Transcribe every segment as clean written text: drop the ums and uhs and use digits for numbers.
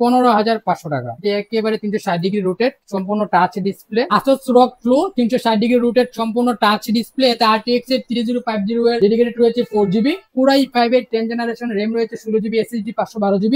15,500 টাকা। একেবারে 360° রোটেট, সম্পূর্ণ touch display. Asus ROG Flow 360° rotate, সম্পূর্ণ টাচ ডিসপ্লে। এতে RTX 3050 এর ডেডিকেটেড রয়েছে 4GB, Core i5 এর 10th জেনারেশন, RAM রয়েছে 16GB, SSD 512GB,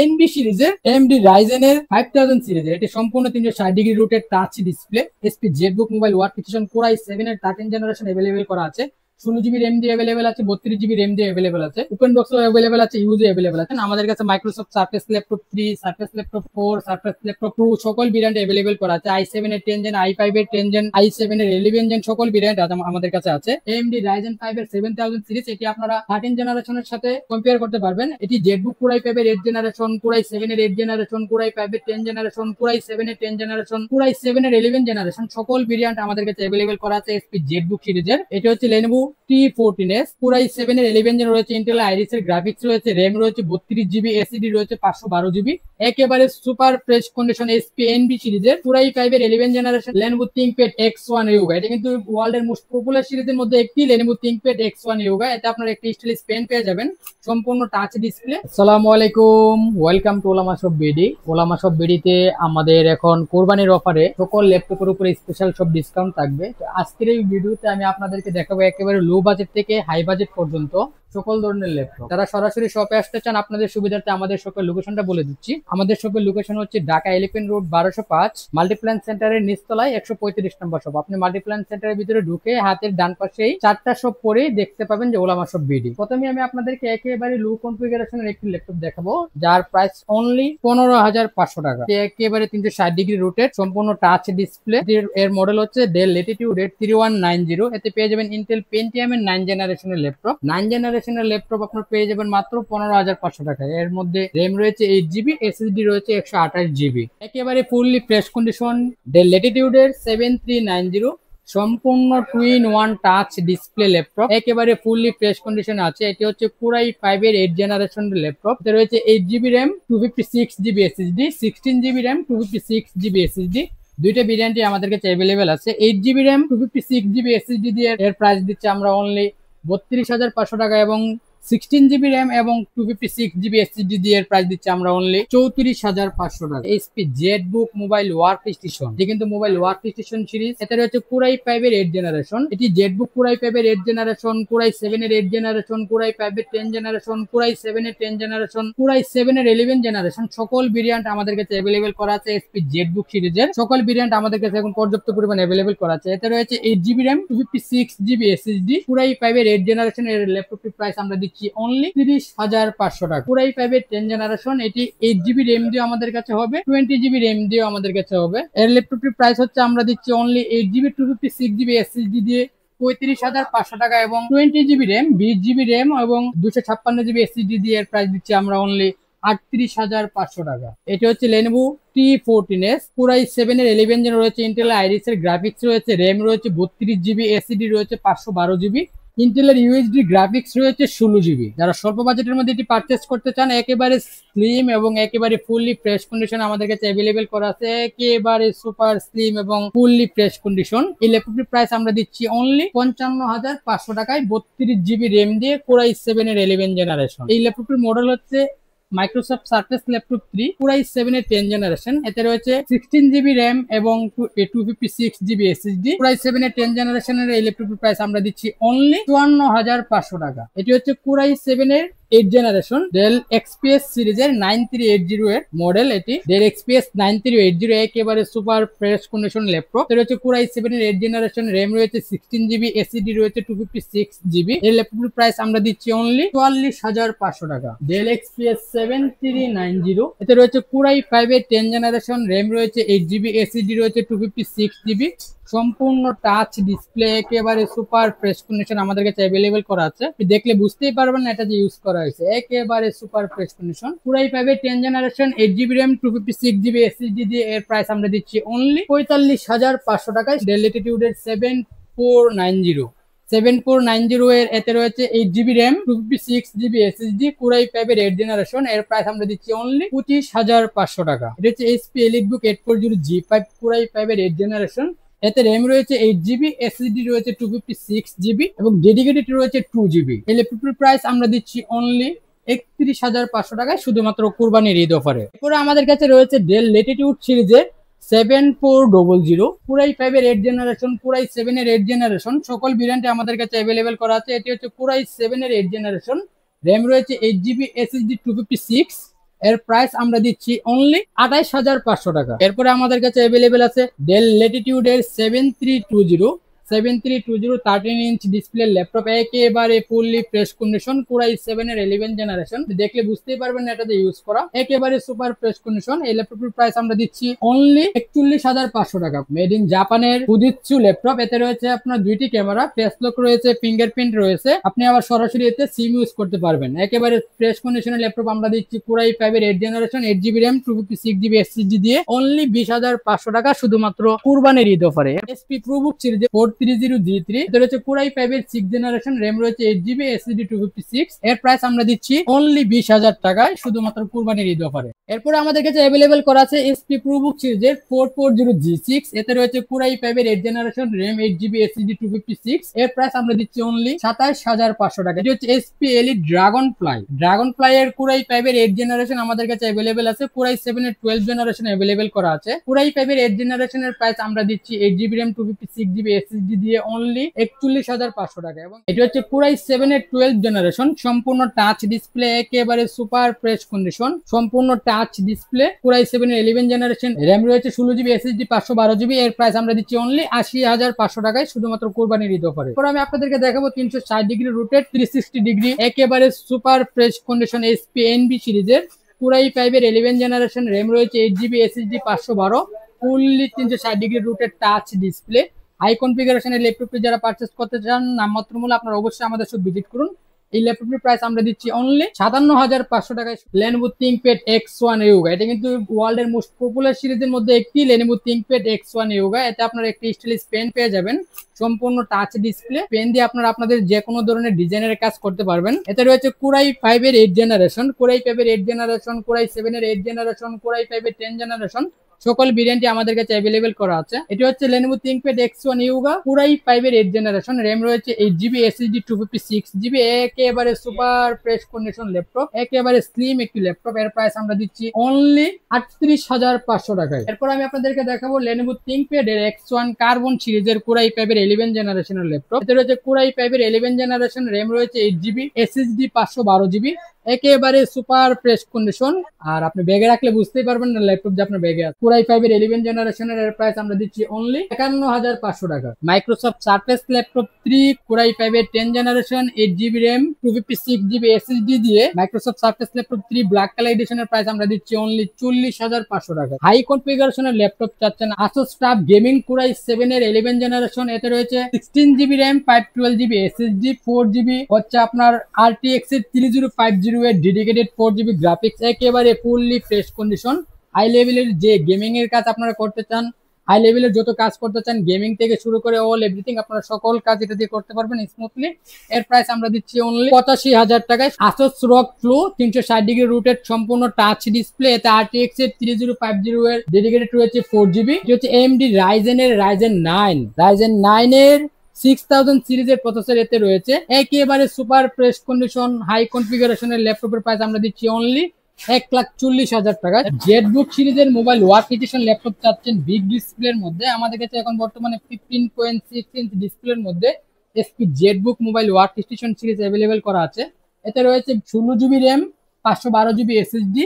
NB সিরিজের AMD Ryzen এর 5000 সিরিজের। এটি সম্পূর্ণ 360° rotate touch display. SP ZBook mobile workstation Core i7 এর 13th জেনারেশন अवेलेबल করা আছে। 16GB RAM দিয়ে अवेलेबल আছে, 32GB RAM দিয়ে अवेलेबल আছে, ওপেন বক্সও अवेलेबल আছে, ইউজে अवेलेबल আছে। আমাদের কাছে Microsoft Surface laptop 3, surface laptop 4, surface laptop 2 সকল ভেরিয়েন্ট अवेलेबल করা আছে। i7 এর 10 জেন, i5 এর 10 জেন, i7 এর 11 জেন সকল ভেরিয়েন্ট আমাদের কাছে আছে। AMD Ryzen 5 এর 7000 সিরিজ, এটি আপনারা 13 জেনারেশনের সাথে কম্পেয়ার করতে পারবেন। এটি ZBook Core i5 এর 8 জেনারেশন, Core i7 এর 8 জেনারেশন, Core i5 এর 10 জেনারেশন, Core i7 এর 10 জেনারেশন, Core i7 এর 11 জেনারেশন সকল ভেরিয়েন্ট আমাদের কাছে अवेलेबल করা আছে SP ZBook সিরিজের। এটি হচ্ছে Lenovo T14s, Core i7 এর 11 জেন রয়েছে, Intel Iris এর গ্রাফিক্স রয়েছে, RAM রয়েছে 32GB, SSD রয়েছে 512GB, একেবারে super fresh condition SP NB সিরিজের। Core i5 এর 11 generation Lenovo ThinkPad X1 Yoga, এটা কিন্তু ওয়ার্ল্ডের মোস্ট পপুলার সিরিজের মধ্যে একটি, Lenovo ThinkPad X1 Yoga। এতে আপনারা একটি স্টাইলিশ পেন পেয়ে যাবেন, সম্পূর্ণ টাচ ডিসপ্লে। আসসালামু আলাইকুম, ওয়েলকাম টু ওলামা শপ বিডি। ওলামা শপ বিডিতে আমাদের এখন কোরবানির অফারে সকল ল্যাপটপের উপরে স্পেশাল সব ডিসকাউন্ট থাকবে। তো আজকের এই ভিডিওতে আমি আপনাদেরকে দেখাবো একেবারে লো বাজেট থেকে হাই বাজেট পর্যন্ত সকল ধরনের ল্যাপটপ। যারা সরাসরি শপে আসতে চান আপনাদের সুবিধার্থে আমাদের শপের লোকেশনটা বলে দিচ্ছি। আমাদের শপের লোকেশন হচ্ছে ঢাকা এলিফ্যান্ট রোড 1205, মাল্টিপ্ল্যান সেন্টারের নিচতলায় 135 নম্বর শপ। আপনি মাল্টিপ্ল্যান সেন্টারের ভিতরে ঢুকে হাতের ডান পাশেই 4টা শপ পরেই দেখতে পাবেন যে ওলামা শপ বিডি। প্রথমে আমি আপনাদেরকে একেবারে লো কনফিগারেশনের একটি ল্যাপটপ দেখাবো, যার প্রাইস অনলি 15,500 টাকা। একেবারে 360° রোটেট, সম্পূর্ণ টাচ ডিসপ্লে। এর মডেল হচ্ছে ডেল ল্যাটিটিউড 3190। এতে পেয়ে যাবেন ইন্টেল পেন্টিয়াম এর 9 জেনারেশনের ল্যাপটপ। 9 জেনারেশনের ল্যাপটপ আপনার পেয়ে যাবেন মাত্র 15,500 টাকায়। এর মধ্যে RAM রয়েছে 8GB, SSD রয়েছে 128GB। একেবারে fully fresh condition del Latitude এর 7390, সম্পূর্ণ twin one touch display laptop, একেবারে ফুললি ফ্রেশ কন্ডিশনে আছে। এটি হচ্ছে Core i5 এর 8 জেনারেশনের ল্যাপটপ। এতে রয়েছে 8GB RAM, 256GB SSD, 16GB RAM, 256GB SSD। দুইটা ভেরিয়েন্টই আমাদের কাছে अवेलेबल আছে। 8GB RAM, 256GB SSD দিয়ে এর প্রাইস দিচ্ছে আমরা অনলি 32,500 টাকা, এবং 16GB RAM এবং 256GB SSD দিয়ে এর প্রাইস দিচ্ছে আমরা অনলি 34,500 টাকা। SP ZBook মোবাইল ওয়ার্কস্টেশন, যে কিন্তু মোবাইল ওয়ার্কস্টেশন সিরিজ। এটা রয়েছে Core i5 এর 8 জেনারেশন। এটি ZBook Core i5 এর 8 জেনারেশন, Core i7 এর 8 জেনারেশন, Core i5 এর 10 জেনারেশন, Core i7 এর 10 জেনারেশন, Core i7 এর 11 জেনারেশন সকল ভেরিয়েন্ট আমাদের কাছে अवेलेबल করা আছে SP ZBook সিরিজের। সকল ভেরিয়েন্ট আমাদের কাছে এখন পর্যাপ্ত পরিমাণে अवेलेबल করা আছে। এতে রয়েছে 8GB RAM, 256GB SSD, Core i5 এর 8 জেনারেশন। এর ল্যাপটপটির প্রাইস আমরা অনলি 30,500 টাকা। Core i5 এর 10 জেনারেশন, এটি 8GB RAM দিয়ে আমাদের কাছে হবে, 20GB RAM দিয়ে আমাদের কাছে হবে। এর ল্যাপটপটির প্রাইস হচ্ছে আমরা দিচ্ছি অনলি 8GB, 256GB SSD দিয়ে 35,500 টাকা, এবং 20GB RAM, 20GB RAM এবং 256GB SSD দিয়ে এর প্রাইস দিচ্ছি আমরা অনলি 38,500 টাকা। এটি হচ্ছে Lenovo T14s, Core i7 এর 11 জেন রয়েছে, Intel Iris এর গ্রাফিক্স রয়েছে, RAM রয়েছে 32GB, SSD রয়েছে 512GB, ইন্টেলের UHD গ্রাফিক্স রয়েছে 16GB। যারা স্বল্প বাজেটের মধ্যে এটি পারচেজ করতে চান, একেবারে স্লিম এবং একেবারে ফুললি ফ্রেশ কন্ডিশন আমাদের কাছে अवेलेबल করা আছে। একেবারে সুপার স্লিম এবং ফুললি ফ্রেশ কন্ডিশন এই ল্যাপটপটির প্রাইস আমরা দিচ্ছি অনলি 55,500 টাকায়, 32GB RAM দিয়ে Core i7 এর 11 জেনারেশন। এই ল্যাপটপটির মডেল হচ্ছে Microsoft Surface laptop 3, Core i7 এর 10 জেনারেশন। এতে রয়েছে 16GB RAM এবং 256GB SSD। Core i7 এর 10 জেনারেশনের এই ল্যাপটপের প্রাইস আমরা দিচ্ছি অনলি 54,500 টাকা। এটি হচ্ছে Core i7 এর 8 জেনারেশন ডেল XPS সিরিজের 9380 এর মডেল। এটি ডেল XPS 9380, একেবারে সুপার ফ্রেশ কন্ডিশন ল্যাপটপ। এর হচ্ছে Core i7 এর 8 জেনারেশন, RAM রয়েছে 16GB, SSD রয়েছে 256GB। এই ল্যাপটপের প্রাইস আমরা দিচ্ছি অনলি 44,500 টাকা। ডেল XPS 7390, এতে রয়েছে Core i5 এর 10 জেনারেশন, RAM রয়েছে 8GB, SSD রয়েছে 256GB, সম্পূর্ণ টাচ ডিসপ্লে, একেবারে সুপার ফ্রেশ কন্ডিশন আমাদের কাছে अवेलेबल করা আছে। দেখলে বুঝতেই পারবেন না এটা যে ইউজ করা হয়েছে, একেবারে super fresh condition. Core i5 এর 10 generation, 8GB RAM, 256GB SSD দিয়ে এর প্রাইস আমরা দিচ্ছি অনলি 45,500 টাকায়। ডেল ল্যাটিটিউড এর 7490 এর, এতে রয়েছে 8GB RAM, 256GB SSD, Core i5 এর 8 জেনারেশন। এর প্রাইস আমরা দিচ্ছি অনলি 25,500 টাকা। এটা হচ্ছে HP EliteBook 840G5, Core i5 এর 8 জেনারেশন। এতে RAM রয়েছে 8GB, SSD রয়েছে 256GB এবং ডেডিকেটেড রয়েছে 2GB। এই ল্যাপটপের প্রাইস আমরা দিচ্ছি অনলি 31,500 টাকায় শুধুমাত্র কুরবানির ঈদ অফারে। এরপরে আমাদের কাছে রয়েছে ডেল ল্যাটিটিউড সিরিজের 7400 পুরাই 5 এর 8 জেনারেশন, পুরাই 7 এর 8 জেনারেশন সকল ভেরিয়েন্টে আমাদের কাছে অ্যাভেলেবেল করা আছে। এটি হচ্ছে পুরাই 7 এর 8 জেনারেশন, র্যাম রয়েছে 8GB, SSD 256। এর প্রাইস আমরা দিচ্ছি অনলি 28,500 টাকা। এরপরে আমাদের কাছে অ্যাভেলেবেল আছে ডেল ল্যাটিটিউড এর 7320 13 ইঞ্চ ডিসপ্লে ল্যাপটপ, একেবারে ফুললি ফ্রেশ কন্ডিশন, পুরাই 7 এর 11 জেনারেশন। দেখলে বুঝতেই পারবেন না এটাতে ইউজ করা, একেবারে সুপার ফ্রেশ কন্ডিশন। এই ল্যাপটপের প্রাইস আমরা দিচ্ছি অনলি 41,500 টাকা। মেড ইন জাপানের ফুজিৎসু ল্যাপটপ। এতে রয়েছে আপনার দুইটি ক্যামেরা, ফেস লক রয়েছে, ফিঙ্গারপ্রিন্ট রয়েছে, আপনি আবার সরাসরি এতে সিম ইউজ করতে পারবেন। একেবারে ফ্রেশ কন্ডিশনের ল্যাপটপ আমরা দিচ্ছি পুরাই 5 এর 8 generation, 8GB RAM, 256GB SSD দিয়ে অনলি 20,500 টাকা শুধুমাত্র কুরবানির ঈদ অফারে। এসপি প্রোবুক সিরিজে 430G3, এটা রয়েছে পুরাই 5 এর 6 জেনারেশন, র্যাম রয়েছে 8GB, SSD 256। এর প্রাইস আমরা দিচ্ছি অনলি 20,000 টাকায় শুধুমাত্র কুরবানির ঈদ অফারে। এরপরে আমাদের কাছে অ্যাভেলেবেল করা আছে এসপি প্রোবুক সিরিজের 440G6, এতে রয়েছে পুরাই 5 এর 8 জেনারেশন, র্যাম 8GB, SSD 256। এর প্রাইস আমরা দিচ্ছি অনলি 27,500 টাকা। এটি হচ্ছে এসপি এলিট ড্রাগন ফ্লাই এর পুরাই 5 এর 8 জেনারেশন আমাদের কাছে অ্যাভেলেবেল আছে, পুরাই 7 এর 12 জেনারেশন অ্যাভেলেবেল করা আছে। পুরাই 5 এর 8 জেনারেশনের প্রাইস আমরা দিচ্ছি 8GB র্যাম, 256GB SSD দিয়ে অনলি 41,500 টাকা। এবং এটি হচ্ছে পুরাই 7 এর 12 জেনারেশন, সম্পূর্ণ টাচ ডিসপ্লে, একেবারে সুপার ফ্রেশ কন্ডিশন, সম্পূর্ণ টাচ ডিসপ্লে, পুরাই 7 এর 11 জেনারেশন, র্যাম রয়েছে 16GB, SSD 512GB। এর প্রাইস আমরা দিচ্ছি অনলি 80,500 টাকায় শুধুমাত্র কুরবানির ঈদ অফারে। এরপর আমি আপনাদেরকে দেখাবো 360 ডিগ্রি রোটেট 360 ডিগ্রি একেবারে super fresh condition SP NB সিরিজের পুরাই 5 এর 11 জেনারেশন, র্যাম রয়েছে 8GB, SSD 512, fully 360 degree rotate touch display, high কনফিগারেশনের ল্যাপটপটি যারা পারচেজ করতে চান নামমাত্র মূল্য, আপনারা অবশ্যই আমাদের সাথে ভিজিট করুন। এই ল্যাপটপটির প্রাইস আমরা দিচ্ছি অনলি 57,500 টাকায়। Lenovo ThinkPad X1 Yoga, এটা কিন্তু ওয়ার্ল্ডের মোস্ট পপুলার সিরিজের মধ্যে একটি, Lenovo ThinkPad X1 Yoga। এতে আপনারা একটি স্টাইলিশ পেন পেয়ে যাবেন, সম্পূর্ণ টাচ ডিসপ্লে, পেন দিয়ে আপনারা আপনাদের যে কোনো ধরনের ডিজাইনের কাজ করতে পারবেন। এতে রয়েছে কুরাই 5 এর 8 জেনারেশন, কুরাই 5 এর 8 জেনারেশন, কুরাই 7 এর 8 জেনারেশন, কুরাই 5 এর 10 জেনারেশন সকল ভেরিয়েন্টই আমাদের কাছে অ্যাভেলেবেল করা আছে। এটি হচ্ছে Lenovo ThinkPad X1 Yoga, পুরাই 5 এর 8 জেনারেশন, র্যাম রয়েছে 8GB, SSD 256GB, একেবারে সুপার ফ্রেশ কন্ডিশন ল্যাপটপ, একেবারে স্লিম একটি ল্যাপটপ। এর প্রাইস আমরা দিচ্ছি অনলি 38,500 টাকায়। এরপর আমি আপনাদেরকে দেখাবো Lenovo ThinkPad এর X1 কার্বন সিরিজের কুরাই 5 এর 11 জেনারেশনের ল্যাপটপ। এতে রয়েছে কুরাই 5 এর 11 জেনারেশন, র্যাম রয়েছে 8GB, SSD 512GB, একেবারে সুপার ফ্রেশ কন্ডিশন। আর আপনি ব্যাগে রাখলে বুঝতেই পারবেন না ল্যাপটপ যে আপনার ব্যাগে আছে। পুরাই 5 এর 11 জেনারেশনের এর প্রাইস আমরা দিচ্ছি অনলি 51,500 টাকা। মাইক্রোসফট সারফেস ল্যাপটপ 3 পুরাই 5 এর 10 generation, 8GB RAM, 256GB SSD দিয়ে Microsoft Surface laptop 3 black colour এডিশনের প্রাইস আমরা দিচ্ছি অনলি 40,500 টাকা। হাই কনফিগারেশনের ল্যাপটপ চাচ্ছেন Asus TUF গেমিং পুরাই 7 এর 11 জেনারেশন, এতে রয়েছে 16GB RAM, 512GB SSD, 4GB হচ্ছে আপনার RTX এর 3050 এর ডেডিকেটেড 4GB গ্রাফিক্স, একেবারে ফুললি ফ্রেশ কন্ডিশন। হাই লেভেলের যে গেমিং এর কাজ আপনারা করতে চান, হাই লেভেলের যত কাজ করতে চান, গেমিং থেকে শুরু করে অল এভরিথিং আপনারা সকল কাজ এটা দিয়ে করতে পারবেন স্মুথলি। এর প্রাইস আমরা দিচ্ছি অনলি 85,000 টাকায়। Asus ROG Flow 360 degree rotate সম্পূর্ণ টাচ ডিসপ্লে, এতে RTX এর 3050 এর ডেডিকেটেড রয়েছে 4GB। এটি হচ্ছে AMD Ryzen এর Ryzen 9 এর 6000 সিরিজের প্রসেসর এতে রয়েছে, একেবারে সুপার ফ্রেশ কন্ডিশন হাই কনফিগারেশনের ল্যাপটপের প্রাইস আমরা দিচ্ছি অনলি 1,40,000 টাকা। জেটবুক সিরিজের মোবাইল ওয়ার্ক এডিশন ল্যাপটপ চাচ্ছেন বিগ ডিসপ্লের মধ্যে, আমাদের কাছে এখন বর্তমানে 15.6 ইঞ্চ ডিসপ্লের মধ্যে SP Jetbook mobile work station series available করা আছে। এতে রয়েছে 16GB RAM, 512GB SSD,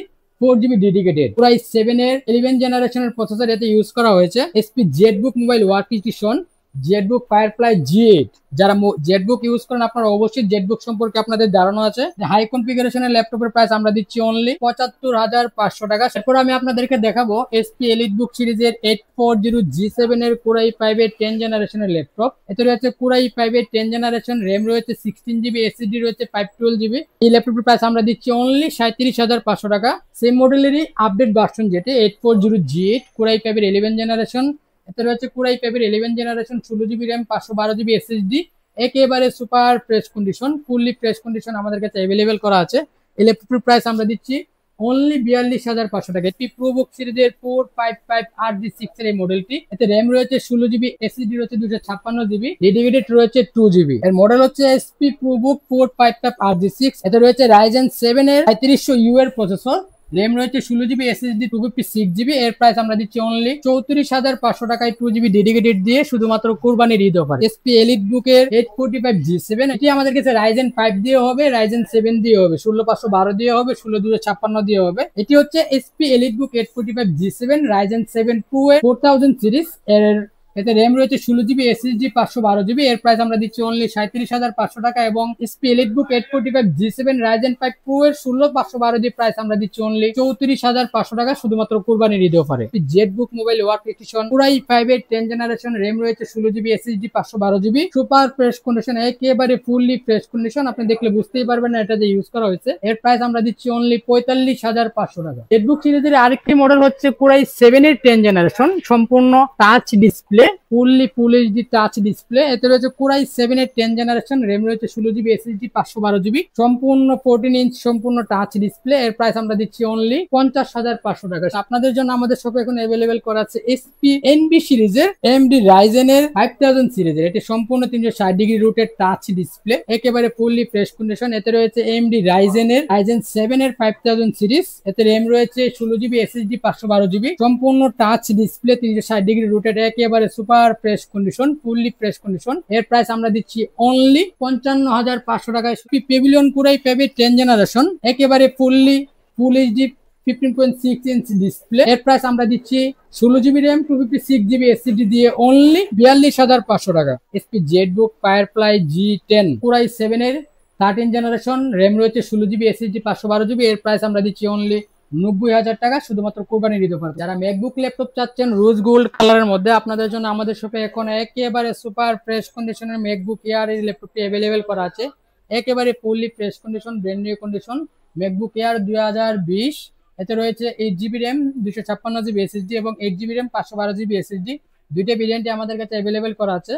4GB dedicated, পুরাই 7 এর 11 জেনারেশনের প্রসেসর এতে ইউজ করা হয়েছে। SP Jetbook mobile work station Jetbook firefly G8, যারা জেটবুক ইউজ করেন আপনারা অবশ্যই জেটবুক সম্পর্কে আপনাদের ধারণা আছে। হাই কনফিগারেশনের ল্যাপটপের প্রাইস আমরা দিচ্ছি অনলি 75,500 টাকা। এরপর আমি আপনাদেরকে দেখাবো এসপি এলিটবুক সিরিজের 840G7 এর কুরাই 5 এর 10 জেনারেশনের ল্যাপটপ। এতে রয়েছে কুরাই 5 এর 10 জেনারেশন, র্যাম রয়েছে 16GB, SSD রয়েছে 512GB। এই ল্যাপটপের প্রাইস আমরা দিচ্ছি অনলি 37,500 টাকা। সেম মডেলেরই আপডেট ভার্সন যেটি 840G8 কুরাই 5 এর 11 জেনারেশন, এতে রয়েছে কুরাই 5 এর 11 generation, 16GB RAM, 512GB SSD, একেবারে super fresh condition, fully fresh condition আমাদের কাছে অ্যাভেলেবেল করা আছে। এই ল্যাপটপের প্রাইস আমরা দিচ্ছি অনলি 42,500 টাকা। এটি প্রোবুক সিরিজের 455RG6 এর এই মডেলটি। এতে র্যাম রয়েছে 16 GB, এসএসডি রয়েছে 256 GB, ডেডিকেটেড রয়েছে 2 GB। এর মডেল হচ্ছে এসপি প্রোবুক 455RG6। এতে রয়েছে রাইজেন 7 এর 3500U এর প্রসেসর, র্যাম রয়েছে 16 GB, এসএসডি 256 GB। এর প্রাইস আমরা দিচ্ছি অনলি 34,500 টাকায় 2 GB ডেডিকেটেড দিয়ে, শুধুমাত্র কুরবানির ঈদ অফার। এসপি এলিট বুকের 845G7, এটি আমাদের কাছে রাইজেন 5 দিয়ে হবে, রাইজেন 7 দিয়ে হবে, 16512 দিয়ে হবে, 16256 দিয়ে হবে। এটি হচ্ছে এসপি এলিট বুক 845G7 রাইজেন 7 প্রো এর 4000 সিরিজ। এর এতে র্যাম রয়েছে 16 GB, এসএসডি 512 GB। এর প্রাইস আমরা দিচ্ছি অনলি 37,500 টাকা। এবং এসপি এলিট বুক 845G7 রাইজেন 5 প্রো এর 16512 প্রাইস আমরা দিচ্ছি অনলি 34,500 টাকা, শুধুমাত্র কুরবানির ঈদ অফারে। ZBook mobile work edition পুরাই 5 এর 10 জেনারেশন, র্যাম রয়েছে 16 GB, SSD 512 GB, super fresh condition, একেবারে ফুললি ফ্রেশ কন্ডিশন। আপনি দেখলে বুঝতেই পারবেন না এটা যে ইউজ করা হয়েছে। এর প্রাইস আমরা দিচ্ছি অনলি 45,500 টাকা। জেড বুক সিরিজের আরেকটি মডেল হচ্ছে পুরাই 7 এর 10 জেনারেশন, সম্পূর্ণ touch display, fully full HD touch display. এতে রয়েছে কোরাই 7 এর 10 জেনারেশন, র্যাম রয়েছে 16 GB, এসএসডি 512 GB, সম্পূর্ণ 14 ইঞ্চ সম্পূর্ণ টাচ ডিসপ্লে। এর প্রাইস আমরা দিচ্ছি অনলি 50,500 টাকা। আপনাদের জন্য আমাদের শপে এখন অ্যাভেলেবেল করা আছে এসপি এনবি সিরিজের এমডি রাইজেন এর 5000 সিরিজের, এটি সম্পূর্ণ 360° রুটেড টাচ ডিসপ্লে, একেবারে ফুললি ফ্রেশ কন্ডিশন। এতে রয়েছে এমডি রাইজেন এর রাইজেন 7 এর 5000 সিরিজ। এতে র্যাম রয়েছে 16 GB, এসএসডি 512 GB, সম্পূর্ণ টাচ ডিসপ্লে, 360° রুটেড, একেবারে super fresh condition, fully fresh condition. এর প্রাইস আমরা দিচ্ছি অনলি 55,500 টাকায়। পেভিলিয়ন পুরাই পাবে 10 জেনারেশন, একেবারে fully full HD 15.6 inch display. এর প্রাইস আমরা দিচ্ছি 16 GB র্যাম, 256 GB এসএসডি দিয়ে অনলি 42,500 টাকা। SP Z book firefly G10 পুরাই 7 এর 13 জেনারেশন, র্যাম রয়েছে 16 GB, এসএসডি 512 GB। এর প্রাইস আমরা দিচ্ছি অনলি 90,000 টাকা, শুধুমাত্র কোরবানির ঈদ অফার। যারা ম্যাকবুক ল্যাপটপ চাচ্ছেন রোজ গোল্ড কালারের মধ্যে, আপনাদের জন্য আমাদের শপে এখন একেবারে সুপার ফ্রেশ কন্ডিশনের ম্যাকবুক এয়ার এই ল্যাপটপটি অ্যাভেলেবেল করা আছে। একেবারে fully fresh condition, brand new condition MacBook air 2020। এতে রয়েছে 8 GB র্যাম, 256 GB এসএসডি এবং 8 GB র্যাম, 512 GB এসএসডি। দুইটা ভেরিয়েন্টে আমাদের কাছে অ্যাভেলেবেল করা আছে।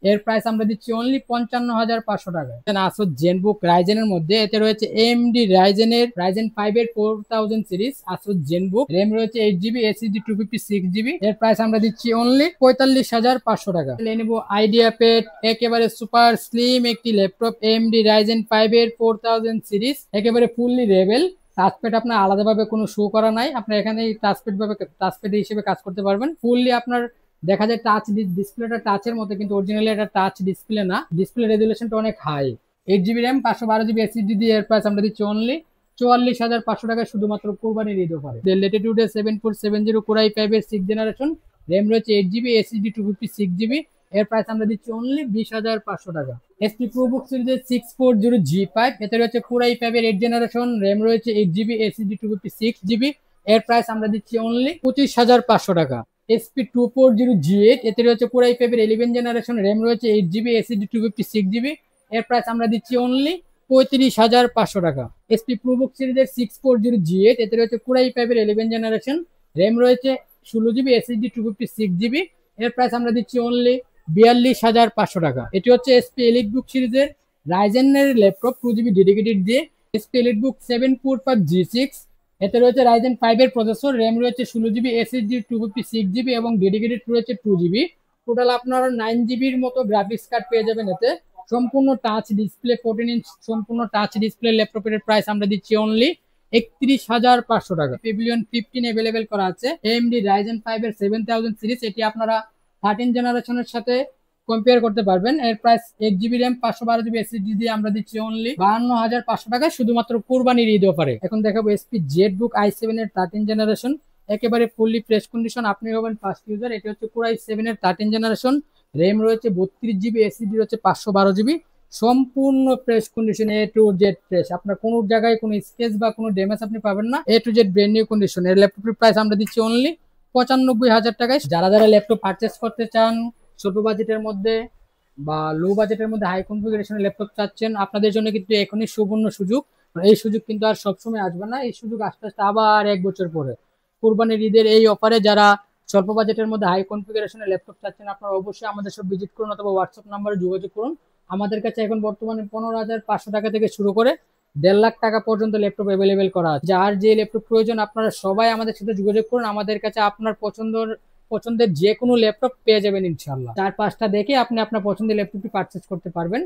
এর প্রাইস আমরা দিচ্ছি অনলি 55,500 টাকা। আসো জেনবুক রাইজেনের মধ্যে, এতে রয়েছে এমডি রাইজেনের রাইজেন 5 এর 4000 সিরিজ আসো জেনবুক, র্যাম রয়েছে 8 GB, এসএসডি 256 GB। এর প্রাইস আমরা দিচ্ছি অনলি 45,500 টাকা। লেনোভো আইডিয়া প্যাড, একেবারে সুপার স্লিম একটি ল্যাপটপ, এমডি রাইজেন 5 এর 4000 সিরিজ, একেবারে ফুললি রেবেল। টাচপ্যাড আপনার আলাদাভাবে কোনো শো করা নাই, আপনার এখানে টাচপ্যাড হিসেবে কাজ করতে পারবেন। ফুললি আপনার দেখা যায় টাচ ডিসপ্লেটা টাচের মতো, কিন্তু অরিজিনালি এটা টাচ ডিসপ্লে না, ডিসপ্লে রেজুলেশনটা অনেক high. 8 GB RAM, 512 GB SSD দিয়ে এর প্রাইস আমরা দিচ্ছি অনলি 44,500 টাকায়, শুধুমাত্র কোরবানির ঈদ অফারে। ল্যাটিটিউডে 7470 কোরাই 5 এর 6 জেনারেশন, র্যাম রয়েছে 8 GB, এসএসডি 256 GB। এর প্রাইস আমরা দিচ্ছি অনলি 20,500 টাকা। এসপি প্রোবুক সিরিজের 640G5, এতে রয়েছে কোরাই 5 এর 8 জেনারেশন, র্যাম রয়েছে 8 GB, এসএসডি 256 GB। এর প্রাইস আমরা দিচ্ছি অনলি 25,500 টাকা। এসপি 240G8, এতে রয়েছে কোরাই 5 এর 11 জেনারেশন, র্যাম রয়েছে 8 GB, এসএসডি 256 GB। এর প্রাইস আমরা দিচ্ছি অনলি 35,500 টাকা। এসপি প্রোবুক সিরিজের 640G8, এতে রয়েছে কোরাই 5 এর 11 জেনারেশন, র্যাম রয়েছে 16 GB, এসএসডি 256 GB। এর প্রাইস আমরা দিচ্ছি অনলি 42,500 টাকা। এটি হচ্ছে এসপি এলিট বুক সিরিজের রাইজেনের ল্যাপটপ 2 GB ডেডিকেটেড দিয়ে, এসপি এলিট বুক 745G6। এতে রয়েছে রাইজেন 5 এর প্রসেসর, র্যাম রয়েছে 16 GB, এসএসডি 256 GB এবং ডেডিকেটেড রয়েছে 2 GB। টোটাল আপনারা 9 GB এর মতো গ্রাফিক্স কার্ড পেয়ে যাবেন। এতে সম্পূর্ণ টাচ ডিসপ্লে, 14 ইঞ্চ সম্পূর্ণ টাচ ডিসপ্লে ল্যাপটপের প্রাইস আমরা দিচ্ছি অনলি 31,500 টাকা। পেভিলিয়ন 15 অ্যাভেলেবেল করা আছে, এএমডি রাইজেন 5 এর 7000 সিরিজ, এটি আপনারা 13 জেনারেশনের সাথে কম্পেয়ার করতে পারবেন। এর price 8 GB RAM, 512 GB SSD দিয়ে আমরা দিচ্ছি অনলি 52,500 টাকা, শুধুমাত্র কুরবানির ঈদ অফারে। এখন দেখাবো এসপি জেড বুক i7 এর 13 জেনারেশন, একেবারে ফুললি ফ্রেশ কন্ডিশন, আপনি হবেন ফার্স্ট ইউজার। এটি হচ্ছে কোরাই 7 এর 13 জেনারেশন, র্যাম রয়েছে 32 GB, এসএসডি রয়েছে 512 GB, সম্পূর্ণ fresh condition, A to Z fresh. আপনার কোনো জায়গায় কোনো স্কেচ বা কোনো ড্যামেজ আপনি পাবেন না, A to Z brand new condition. এর ল্যাপটপের প্রাইস আমরা দিচ্ছি অনলি 95,000 টাকায়। যারা যারা ল্যাপটপ পারচেস করতে চান ছোট বাজেটের মধ্যে বা লো বাজেটের মধ্যে হাই কনফিগারেশনের ল্যাপটপ চাচ্ছেন, আপনাদের জন্য কিন্তু এখনই সুবর্ণ সুযোগ। এই সুযোগ কিন্তু আর সবসময় আসবে না, এই সুযোগ আস্তে আস্তে আবার 1 বছর পরে কুরবানির ঈদের এই অফারে যারা স্বল্প বাজেটের মধ্যে হাই কনফিগারেশনের ল্যাপটপ চাচ্ছেন, আপনারা অবশ্যই আমাদের সব ভিজিট করুন অথবা হোয়াটসঅ্যাপ নাম্বারে যোগাযোগ করুন। আমাদের কাছে এখন বর্তমানে 15,500 টাকা থেকে শুরু করে 1.5 লাখ টাকা পর্যন্ত ল্যাপটপ অ্যাভেলেবেল করা আছে। যার যে ল্যাপটপ প্রয়োজন আপনারা সবাই আমাদের সাথে যোগাযোগ করুন, আমাদের কাছে আপনার পছন্দের যে কোনো ল্যাপটপ পেয়ে যাবেন ইনশাল্লাহ। 4-5টা দেখে আপনি আপনার পছন্দের ল্যাপটপটি পারচেজ করতে পারবেন।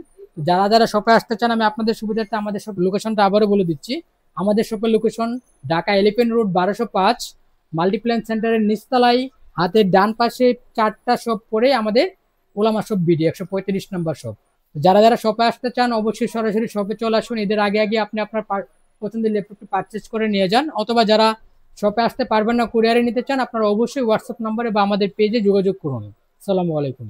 যারা যারা শপে আসতে চান আমি আপনাদের সুবিধার্থে আমাদের সব লোকেশনটা আবারও বলে দিচ্ছি। আমাদের শপের location Dhaka elephant road 1205 Multiplan সেন্টারের নিচতলায় হাতের ডান পাশে 4টা শপ পরে আমাদের ওলামা শপ বিডি 135 নম্বর শপ। যারা যারা শপে আসতে চান অবশ্যই সরাসরি শপে চলে আসুন। এদের আগে আগে আপনি আপনার পছন্দের ল্যাপটপটি পারচেজ করে নিয়ে যান, অথবা যারা শপে আসতে পারবেন না কুরিয়ারে নিতে চান আপনারা অবশ্যই হোয়াটসঅ্যাপ নম্বরে বা আমাদের পেজে যোগাযোগ করুন। আসসালামু আলাইকুম।